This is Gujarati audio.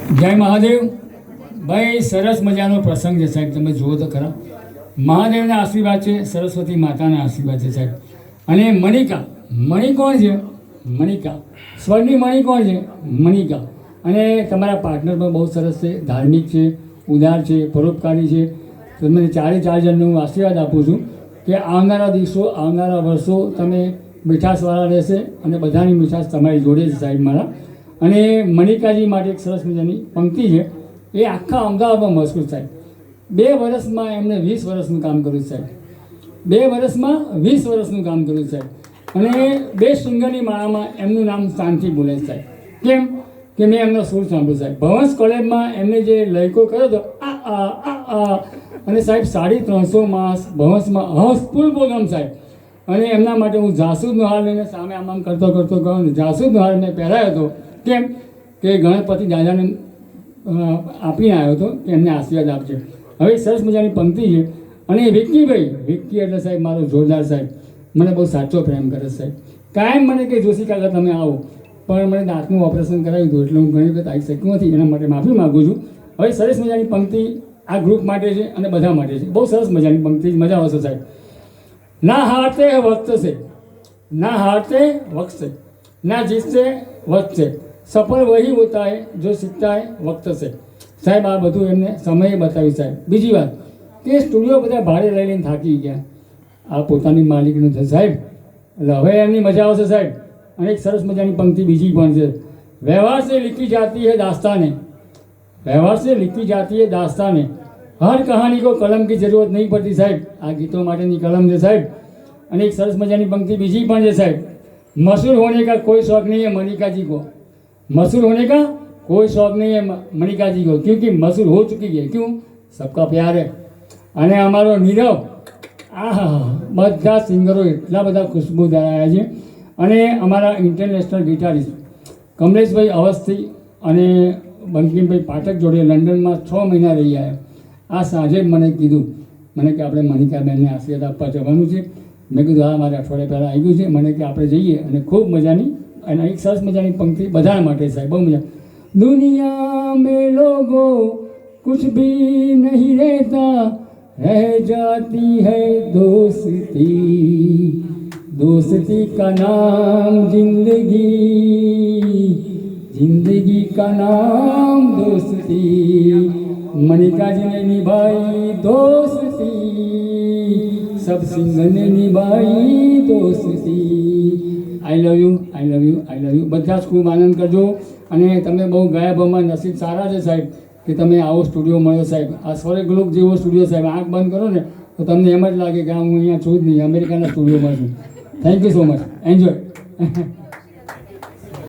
જય મહાદેવ ભાઈ, સરસ મજાનો પ્રસંગ છે સાહેબ. તમે જુઓ તો ખરા, મહાદેવના આશીર્વાદ છે, સરસ્વતી માતાના આશીર્વાદ છે સાહેબ. અને મણિકા, મણિ કોણ છે? મણિકા, સ્વર્ણની મણિ કોણ છે? મણિકા. અને તમારા પાર્ટનર પણ બહુ સરસ છે, ધાર્મિક છે, ઉદાર છે, પરોપકારી છે. તો મને 4 જણને હું આશીર્વાદ આપું છું કે આવનારા દિવસો, આવનારા વર્ષો તમે મીઠાશવાળા રહેશે અને બધાની મીઠાશ તમારી જોડે છે સાહેબ મારા. અને મણિકાજી માટે એક સરસ મજાની પંક્તિ છે, એ આખા અમદાવાદમાં મશહૂર સાહેબ. 2 વર્ષમાં એમને 20 વર્ષનું કામ કર્યું સાહેબ. 2 વર્ષમાં 20 વર્ષનું કામ કર્યું સાહેબ. અને 2 સિંગરની માળામાં એમનું નામ શાંતિ બોલે સાહેબ. કેમ કે મેં એમનો સુર સાંભળ્યો સાહેબ. ભવંસ કોલેજમાં એમને જે લયકો કર્યો હતો આ અને સાહેબ 350 માસ ભવંસમાં હાઉસફુલ પ્રોગ્રામ સાહેબ. અને એમના માટે હું જાસૂદનો હાર લઈને સામે આમ કરતો ગયો ને જાસૂદનો હાર મેં પહેરાયો હતો. કેમ કે ગણપતિ દાદાને આપીને આવ્યો હતો કે એમને આશીર્વાદ આપશે. હવે સરસ મજાની પંક્તિ છે. અને વિક્કીભાઈ, વિક્કી એટલે સાહેબ મારો જોરદાર સાહેબ, મને બહુ સાચો પ્રેમ કરે સાહેબ. કાયમ મને કે જોશી કાકા તમે આવો, પણ મને દાંતનું ઓપરેશન કરાવ્યું હતું એટલે હું ઘણી વખત આવી શક્યો નથી, એના માટે માફી માગું છું. હવે સરસ મજાની પંક્તિ આ ગ્રુપ માટે છે અને બધા માટે છે. બહુ સરસ મજાની પંક્તિ, મજા આવશે સાહેબ. ના હારતે વक्त से, ना हारते वक्त से, ना जीतते वक्त से, सफल वही होता है जो सीखता है वक्त से. સાહેબ આ બધું એમને સમયે બતાવ્યું સાહેબ. બીજી વાત કે સ્ટુડિયો બધા ભાડે લઈ લઈને થાકી ગયા, આ પોતાની માલિકનું છે સાહેબ, એટલે હવે એમની મજા આવશે સાહેબ. અને એક સરસ મજાની પંક્તિ બીજી પણ છે, વ્યવહાર से लिखी जाती है दास्तानें, व्यवहार से लिखी जाती है दास्तानें, हर कहानी को कलम की जरूरत नहीं पड़ती साહેબ. આ ગીતો માટેની કલમ છે સાહેબ. અને એક સરસ મજાની પંક્તિ બીજી પણ છે સાહેબ, मशहूर होने का कोई शौक नहीं है मणिका जी को, मशहूर होने का कोई शौक नहीं है मणिका जी को, क्योंकि मशहूर हो चुकी है. क्यों? सबका प्यार है. અને અમારો નીરવ, બધા સિંગરો એટલા બધા ખુશ્બુદાર આવ્યા છે. અને અમારા ઇન્ટરનેશનલ ગિટારિસ્ટ કમલેશભાઈ અવસ્થી અને બંકિમભાઈ પાઠક જોડે લંડનમાં 6 મહિના રહી આવ્યા. આ સાંજે મને કીધું, મને કે આપણે મણિકાબેનને આશીર્વાદ આપવા જવાનું છે. મેં કીધું હા, મારે અઠવાડિયા પહેલાં આવી ગયું છે. મને કે આપણે જઈએ. અને ખૂબ મજાની અને એક સરસ મજાની પંક્તિ બધા માટે સાહેબ, બહુ મજા. દુનિયા મેં લોગો કુછ ભી નહીં રહેતા, रह जाती है दोस्ती, दोस्ती का नाम जिंदगी, जिंदगी का नाम दोस्ती, मणिका जी ने निभाई दोस्ती, सब सिंह ने निभाई दोस्ती. I love you, I love you, I love you. બધા જ ખૂબ આનંદ કરજો. અને તમે બહુ ગયા ભમાં નસીબ સારા છે સાહેબ કે તમે આવો સ્ટુડિયો મળ્યો સાહેબ. આ સ્વર્ગલોક જેવો સ્ટુડિયો સાહેબ. આંખ બંધ કરો ને તો તમને એમ જ લાગે કે હું અહીંયા છું જ નહીં, અમેરિકાના સ્ટુડિયોમાં છું. Thank you so much. Enjoy.